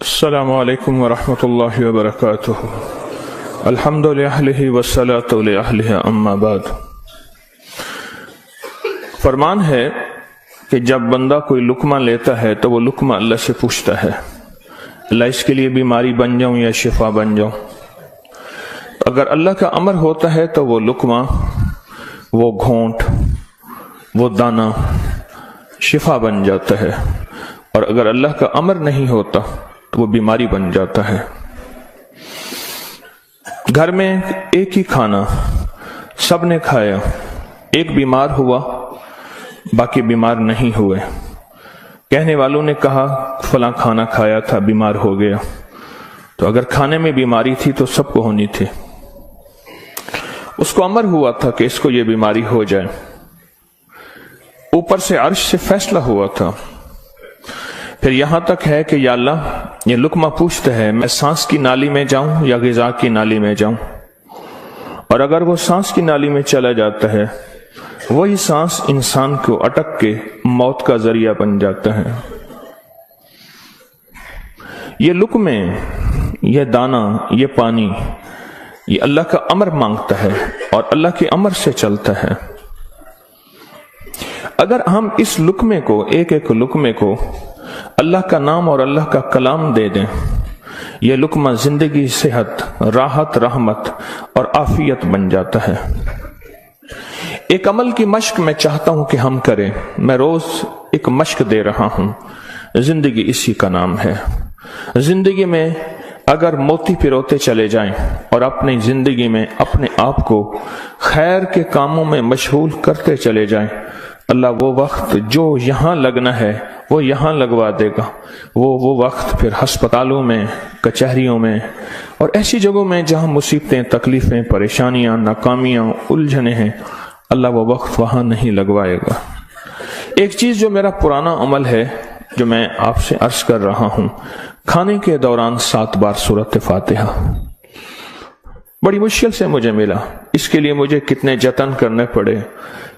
السلام علیکم ورحمۃ اللہ وبرکاتہ۔ الحمد للہ والصلاۃ لأہلہ اما بعد۔ فرمان ہے کہ جب بندہ کوئی لقمہ لیتا ہے تو وہ لقمہ اللہ سے پوچھتا ہے، اللہ اس کے لیے بیماری بن جاؤں یا شفا بن جاؤں؟ اگر اللہ کا امر ہوتا ہے تو وہ لقمہ، وہ گھونٹ، وہ دانہ شفا بن جاتا ہے، اور اگر اللہ کا امر نہیں ہوتا تو وہ بیماری بن جاتا ہے۔ گھر میں ایک ہی کھانا سب نے کھایا، ایک بیمار ہوا باقی بیمار نہیں ہوئے، کہنے والوں نے کہا فلاں کھانا کھایا تھا بیمار ہو گیا، تو اگر کھانے میں بیماری تھی تو سب کو ہونی تھی۔ اس کو امر ہوا تھا کہ اس کو یہ بیماری ہو جائے، اوپر سے عرش سے فیصلہ ہوا تھا۔ پھر یہاں تک ہے کہ یا اللہ یہ لقمہ پوچھتا ہے میں سانس کی نالی میں جاؤں یا غذا کی نالی میں جاؤں، اور اگر وہ سانس کی نالی میں چلا جاتا ہے وہی سانس انسان کو اٹک کے موت کا ذریعہ بن جاتا ہے۔ یہ لقمے، یہ دانہ، یہ پانی، یہ اللہ کا امر مانگتا ہے اور اللہ کے امر سے چلتا ہے۔ اگر ہم اس لقمے کو، ایک ایک لقمے کو اللہ کا نام اور اللہ کا کلام دے دیں، یہ لقمہ زندگی، صحت، راحت، رحمت اور عافیت بن جاتا ہے۔ ایک عمل کی مشق میں چاہتا ہوں کہ ہم کریں، میں روز ایک مشق دے رہا ہوں، زندگی اسی کا نام ہے۔ زندگی میں اگر موتی پروتے چلے جائیں اور اپنی زندگی میں اپنے آپ کو خیر کے کاموں میں مشغول کرتے چلے جائیں، اللہ وہ وقت جو یہاں لگنا ہے وہ یہاں لگوا دے گا۔ وہ وقت پھر ہسپتالوں میں، کچہریوں میں اور ایسی جگہوں میں جہاں مصیبتیں، تکلیفیں، پریشانیاں، ناکامیاں، الجھنیں ہیں، اللہ وہ وقت وہاں نہیں لگوائے گا۔ ایک چیز جو میرا پرانا عمل ہے، جو میں آپ سے عرض کر رہا ہوں، کھانے کے دوران 7 بار سورۃ فاتحہ، بڑی مشکل سے مجھے ملا، اس کے لیے مجھے کتنے جتن کرنے پڑے۔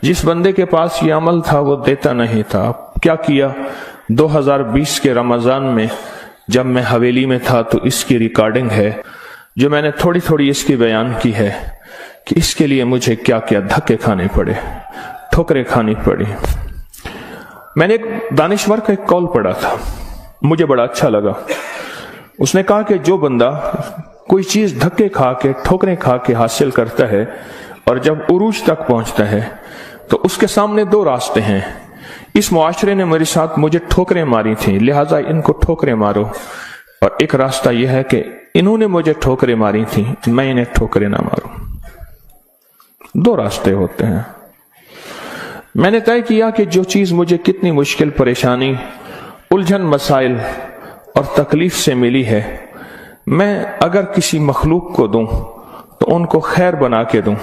جس بندے کے پاس یہ عمل تھا وہ دیتا نہیں تھا۔ کیا کیا؟ 2020 کے رمضان میں جب میں حویلی میں تھا تو اس کی ریکارڈنگ ہے، جو میں نے تھوڑی تھوڑی اس کی بیان کی ہے کہ اس کے لیے مجھے کیا کیا دھکے کھانے پڑے، ٹھوکریں کھانی پڑی۔ میں نے ایک دانشور کا ایک قول پڑھا تھا، مجھے بڑا اچھا لگا۔ اس نے کہا کہ جو بندہ کوئی چیز دھکے کھا کے، ٹھوکریں کھا کے حاصل کرتا ہے اور جب عروج تک پہنچتا ہے تو اس کے سامنے 2 راستے ہیں۔ اس معاشرے نے میرے ساتھ مجھے ٹھوکریں ماری تھیں، لہٰذا ان کو ٹھوکریں مارو، اور ایک راستہ یہ ہے کہ انہوں نے مجھے ٹھوکریں ماری تھیں، میں انہیں ٹھوکریں نہ ماروں۔ 2 راستے ہوتے ہیں۔ میں نے طے کیا کہ جو چیز مجھے کتنی مشکل، پریشانی، الجھن، مسائل اور تکلیف سے ملی ہے، میں اگر کسی مخلوق کو دوں تو ان کو خیر بنا کے دوں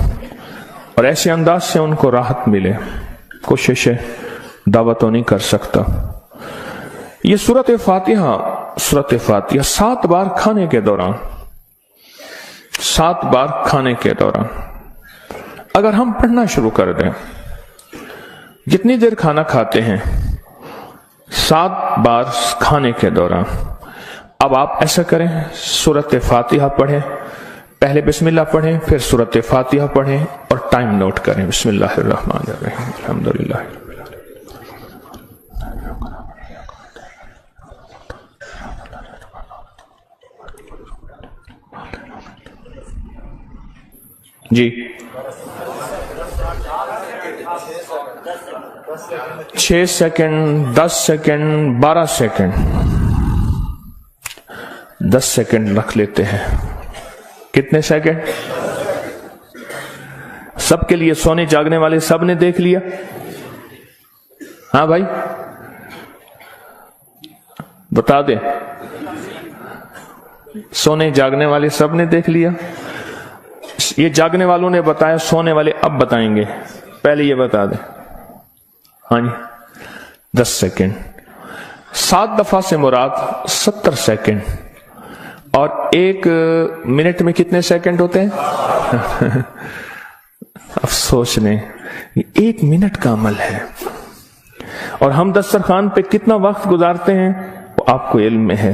اور ایسے انداز سے ان کو راحت ملے۔ کوشش دعوت تو نہیں کر سکتا۔ یہ سورۃ فاتحہ 7 بار کھانے کے دوران، 7 بار کھانے کے دوران اگر ہم پڑھنا شروع کر دیں، جتنی دیر کھانا کھاتے ہیں 7 بار کھانے کے دوران، اب آپ ایسا کریں، سورۃ فاتحہ پڑھیں، پہلے بسم اللہ پڑھیں، پھر سورۃ فاتحہ پڑھیں اور ٹائم نوٹ کریں۔ بسم اللہ الرحمن الرحیم، الحمدللہ رب العالمین۔ جی 6 سیکنڈ، 10 سیکنڈ، 12 سیکنڈ، 10 سیکنڈ رکھ لیتے ہیں۔ کتنے سیکنڈ؟ سب کے لیے، سونے جاگنے والے سب نے دیکھ لیا؟ ہاں بھائی بتا دیں، سونے جاگنے والے سب نے دیکھ لیا؟ یہ جاگنے والوں نے بتایا، سونے والے اب بتائیں گے، پہلے یہ بتا دیں۔ ہاں جی 10 سیکنڈ، 7 دفعہ سے مراد 70 سیکنڈ، اور 1 منٹ میں کتنے سیکنڈ ہوتے ہیں؟ افسوس نے، یہ 1 منٹ کا عمل ہے، اور ہم دسترخوان پہ کتنا وقت گزارتے ہیں وہ آپ کو علم میں ہے۔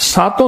7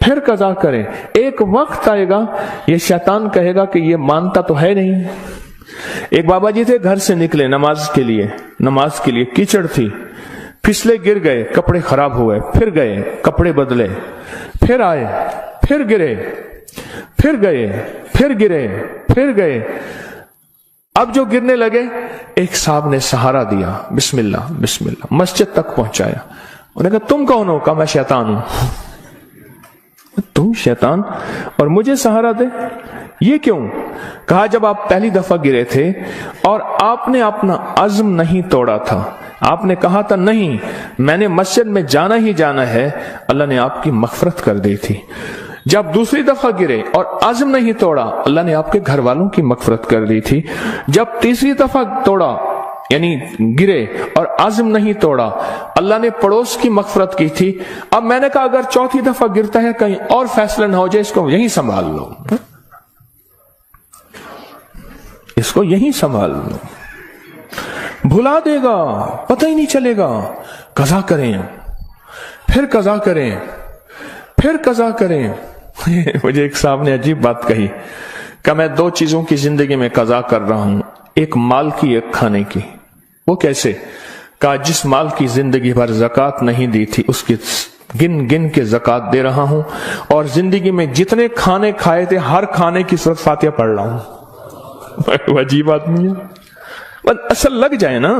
پھر قضا کریں. ایک وقت آئے گا یہ شیطان کہے گا کہ یہ مانتا تو ہے نہیں. ایک بابا جی تھے، گھر سے نکلے نماز کے لیے کیچڑ تھی، پھسلے گر گئے، کپڑے خراب ہوئے، پھر گئے کپڑے بدلے، پھر آئے، پھر گرے، پھر گئے، پھر گرے، پھر گئے. اب جو گرنے لگے ایک صاحب نے سہارا دیا، بسم اللہ بسم اللہ، مسجد تک پہنچایا. انہوں نے کہا تم کون ہو؟ کہا میں شیطان ہوں. تم شیطان اور مجھے سہارا دے؟ یہ کیوں؟ کہا جب آپ پہلی دفعہ گرے تھے اور آپ نے اپنا عزم نہیں توڑا تھا، آپ نے کہا تھا نہیں میں نے مسجد میں جانا ہی جانا ہے، اللہ نے آپ کی مغفرت کر دی تھی. جب دوسری دفعہ گرے اور عزم نہیں توڑا، اللہ نے آپ کے گھر والوں کی مغفرت کر دی تھی. جب تیسری دفعہ توڑا یعنی گرے اور عزم نہیں توڑا، اللہ نے پڑوس کی مغفرت کی تھی. اب میں نے کہا اگر چوتھی دفعہ گرتا ہے کہیں اور فیصلہ نہ ہو جائے، اس کو یہیں سنبھال لو، اس کو یہیں سنبھال لو. بھلا دے گا، پتہ ہی نہیں چلے گا. قضا کریں، پھر قضا کریں، پھر قضا کریں. مجھے ایک صاحب نے عجیب بات کہی کہ میں 2 چیزوں کی زندگی میں قضا کر رہا ہوں، ایک مال کی، ایک کھانے کی. وہ کیسے؟ کہا جس مال کی زندگی بھر زکوٰۃ نہیں دی تھی اس کی گن گن کے زکوٰۃ دے رہا ہوں، اور زندگی میں جتنے کھانے کھائے تھے ہر کھانے کی سورۃ فاتحہ پڑھ رہا ہوں. عجیب آدمی ہے. اصل لگ جائے نا،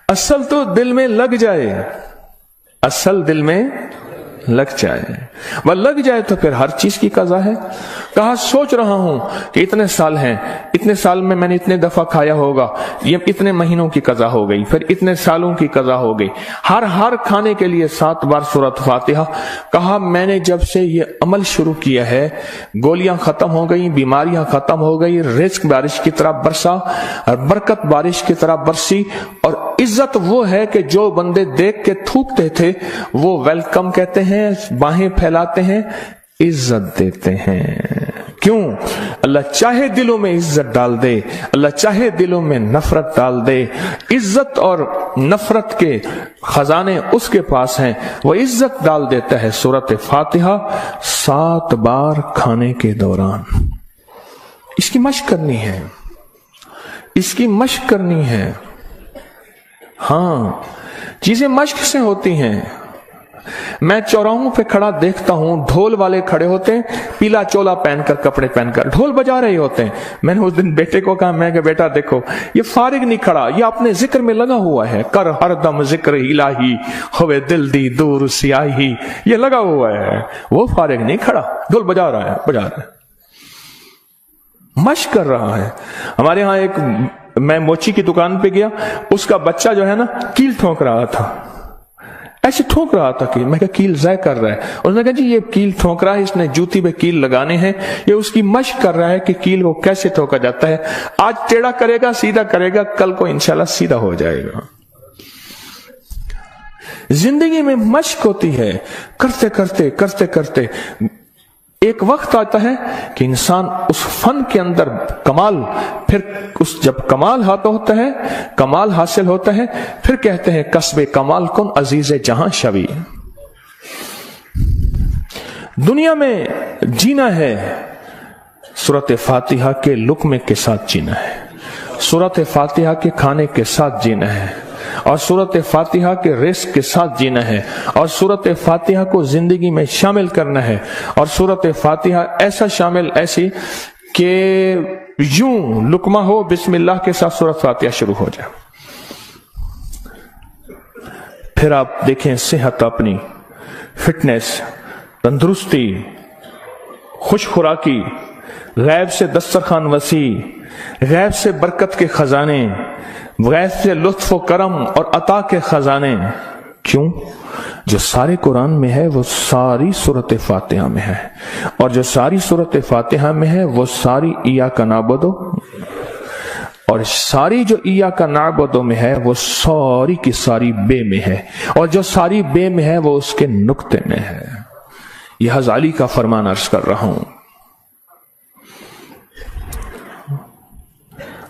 اصل تو دل میں لگ جائے، اصل دل میں لگ جائے، وہ لگ جائے تو پھر ہر چیز کی قضا ہے. کہا سوچ رہا ہوں کہ اتنے سال ہیں، اتنے سال میں نے اتنے دفعہ کھایا ہوگا، یہ اتنے مہینوں کی قضا ہو گئی، پھر اتنے سالوں کی قضا ہو گئی، ہر کھانے کے لیے 7 بار سورۃ فاتحہ. کہا میں نے جب سے یہ عمل شروع کیا ہے، گولیاں ختم ہو گئی، بیماریاں ختم ہو گئی، رزق بارش کی طرح برسا، برکت بارش کی طرح برسی. اور عزت وہ ہے کہ جو بندے دیکھ کے تھوکتے تھے وہ ویلکم کہتے ہیں، باہیں پھیلاتے ہیں، عزت دیتے ہیں. کیوں؟ اللہ چاہے دلوں میں عزت ڈال دے، اللہ چاہے دلوں میں نفرت ڈال دے. عزت اور نفرت کے خزانے اس کے پاس ہیں، وہ عزت ڈال دیتا ہے. سورۃ فاتحہ 7 بار کھانے کے دوران. اس کی مشق کرنی ہے، اس کی مشق کرنی ہے. ہاں چیزیں مشق سے ہوتی ہیں. میں چوراہوں پہ کھڑا دیکھتا ہوں، ڈھول والے کھڑے ہوتے ہیں، پیلا چولا پہن کر، کپڑے پہن کر ڈھول بجا رہے ہوتے ہیں. میں نے اس دن بیٹے کو کہا، میں کہ بیٹا دیکھو یہ فارغ نہیں کھڑا، یہ اپنے ذکر میں لگا ہوا ہے. کر ہر دم ذکر الہی، ہوئے دل دی دور سیاہی، یہ لگا ہوا ہے. وہ فارغ نہیں کھڑا، ڈھول بجا رہا ہے، مشق کر رہا ہے. ہمارے ہاں ایک، میں موچی کی دکان پہ گیا، اس کا بچہ جو ہے نا کیل ٹھونک رہا تھا، ایسے ٹھونک رہا تھا کہ میں کہا کیل ضائع کر رہا ہے. انہوں نے کہا جی یہ کیل ٹھونک رہا ہے، اس نے جوتی پہ کیل لگانے ہیں، یہ اس کی مشق کر رہا ہے کہ کیل کو کیسے ٹھوکا جاتا ہے. آج ٹیڑھا کرے گا، سیدھا کرے گا، کل کو انشاءاللہ سیدھا ہو جائے گا. زندگی میں مشق ہوتی ہے، کرتے کرتے کرتے کرتے ایک وقت آتا ہے کہ انسان اس فن کے اندر کمال، پھر جب کمال ہوتا ہے، کمال حاصل ہوتا ہے، پھر کہتے ہیں کسب کمال کن عزیز جہاں شوی. دنیا میں جینا ہے سورۃ فاتحہ کے لقمے کے ساتھ جینا ہے، سورۃ فاتحہ کے کھانے کے ساتھ جینا ہے، اور سورۃ فاتحہ کے رزق کے ساتھ جینا ہے، اور سورۃ فاتحہ کو زندگی میں شامل کرنا ہے. اور سورۃ فاتحہ ایسا شامل، ایسی کہ یوں لقمہ ہو، بسم اللہ کے ساتھ سورۃ فاتحہ شروع ہو جائے. پھر آپ دیکھیں صحت، اپنی فٹنس، تندرستی، خوش خوراکی، غیب سے دسترخوان وسیع، غیب سے برکت کے خزانے، غیب سے لطف و کرم اور عطا کے خزانے. کیوں؟ جو سارے قرآن میں ہے وہ ساری سورۃ فاتحہ میں ہے، اور جو ساری سورۃ فاتحہ میں ہے وہ ساری ایاک نعبد، اور ساری جو ایاک نعبد میں ہے وہ ساری کی ساری بے میں ہے، اور جو ساری بے میں ہے وہ اس کے نقطے میں ہے. یہ غزالی کا فرمان عرض کر رہا ہوں.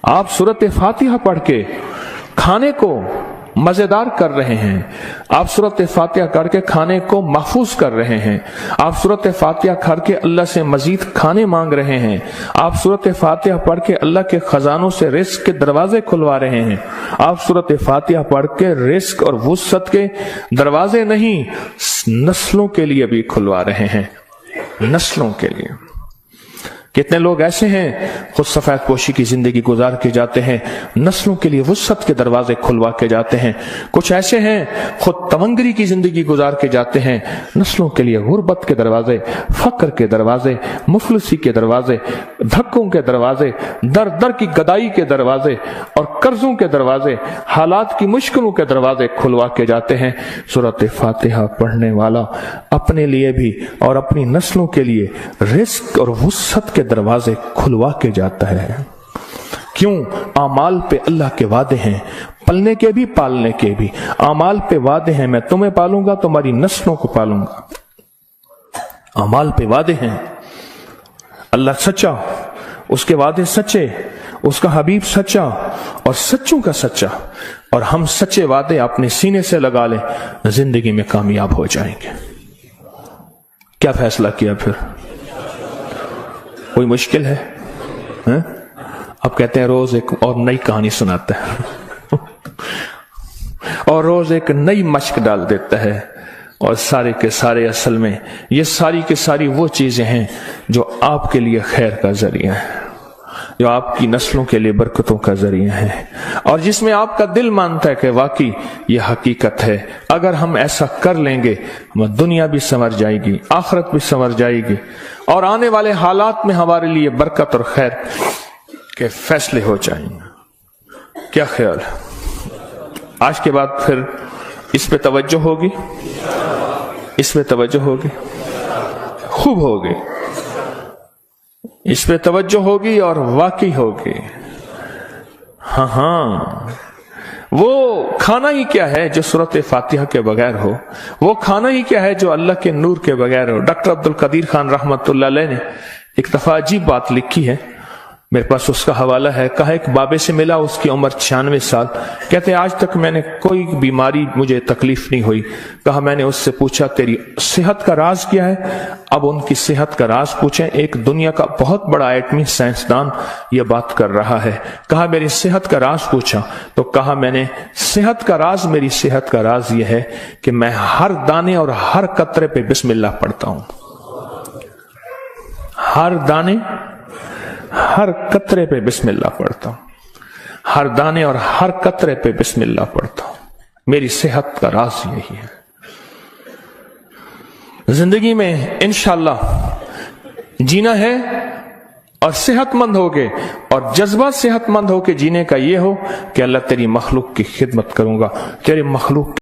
آپ سورۃ فاتحہ پڑھ کے کھانے کو مزیدار کر رہے ہیں، آپ سورۃ فاتحہ کر کے کھانے کو محفوظ کر رہے ہیں، آپ سورۃ فاتحہ کر کے اللہ سے مزید کھانے مانگ رہے ہیں، آپ سورۃ فاتحہ پڑھ کے اللہ کے خزانوں سے رزق کے دروازے کھلوا رہے ہیں، آپ سورۃ فاتحہ پڑھ کے رزق اور وسعت کے دروازے نہیں نسلوں کے لیے بھی کھلوا رہے ہیں، نسلوں کے لیے۔ کتنے لوگ ایسے ہیں خود سفید پوشی کی زندگی گزار کے جاتے ہیں، نسلوں کے لیے وسعت کے دروازے کھلوا کے جاتے ہیں، کچھ ایسے ہیں خود تونگری کی زندگی گزار کے جاتے ہیں، نسلوں کے لیے غربت کے دروازے، فقر کے دروازے، مفلسی کے دروازے، دھکوں کے دروازے، در در کی گدائی کے دروازے اور قرضوں کے دروازے، حالات کی مشکلوں کے دروازے کھلوا کے جاتے ہیں۔ سورۃ فاتحہ پڑھنے والا اپنے لیے بھی اور اپنی نسلوں کے لیے رزق اور وسعت کے دروازے کھلوا کے جاتا ہے۔ کیوں؟ اعمال پہ اللہ کے وعدے ہیں، پلنے کے بھی پالنے کے بھی اعمال پہ وعدے ہیں، میں تمہیں پالوں گا، تمہاری نسلوں کو پالوں گا، اعمال پہ وعدے ہیں۔ اللہ سچا، اس کے وعدے سچے، اس کا حبیب سچا اور سچوں کا سچا، اور ہم سچے وعدے اپنے سینے سے لگا لیں، زندگی میں کامیاب ہو جائیں گے۔ کیا فیصلہ کیا پھر؟ کوئی مشکل ہے؟ اب کہتے ہیں روز ایک اور نئی کہانی سناتا ہے اور روز ایک نئی مشق ڈال دیتا ہے، اور سارے کے سارے اصل میں یہ ساری کے ساری وہ چیزیں ہیں جو آپ کے لیے خیر کا ذریعہ ہے، جو آپ کی نسلوں کے لیے برکتوں کا ذریعہ ہے، اور جس میں آپ کا دل مانتا ہے کہ واقعی یہ حقیقت ہے۔ اگر ہم ایسا کر لیں گے دنیا بھی سنور جائے گی، آخرت بھی سنور جائے گی، اور آنے والے حالات میں ہمارے لیے برکت اور خیر کے فیصلے ہو جائیں گے۔ کیا خیال ہے؟ آج کے بعد پھر اس پہ توجہ ہوگی، اس پہ توجہ ہوگی، خوب ہوگی، اس پہ توجہ ہوگی اور واقعی ہوگی۔ ہاں وہ کھانا ہی کیا ہے جو سورۃ فاتحہ کے بغیر ہو، وہ کھانا ہی کیا ہے جو اللہ کے نور کے بغیر ہو۔ ڈاکٹر عبد القدیر خان رحمت اللہ علیہ نے ایک دفعہ عجیب بات لکھی ہے، میرے پاس اس کا حوالہ ہے۔ کہا ایک بابے سے ملا، اس کی عمر 96 سال، کہتے آج تک میں نے کوئی بیماری مجھے تکلیف نہیں ہوئی۔ کہا میں نے اس سے پوچھا تیری صحت کا راز کیا ہے؟ اب ان کی صحت کا راز پوچھیں، ایک دنیا کا بہت بڑا ایٹمی سائنسدان یہ بات کر رہا ہے۔ کہا میری صحت کا راز پوچھا تو کہا میں نے صحت کا راز، میری صحت کا راز یہ ہے کہ میں ہر دانے اور ہر قطرے پہ بسم اللہ پڑھتا ہوں، ہر دانے ہر قطرے پہ بسم اللہ پڑھتا ہوں، ہر دانے اور ہر قطرے پہ بسم اللہ پڑھتا ہوں۔ میری صحت کا راز یہی ہے۔ زندگی میں انشاءاللہ جینا ہے اور صحت مند ہوگے، اور جذبہ صحت مند ہو کے جینے کا یہ ہو کہ اللہ تیری مخلوق کی خدمت کروں گا، تیرے مخلوق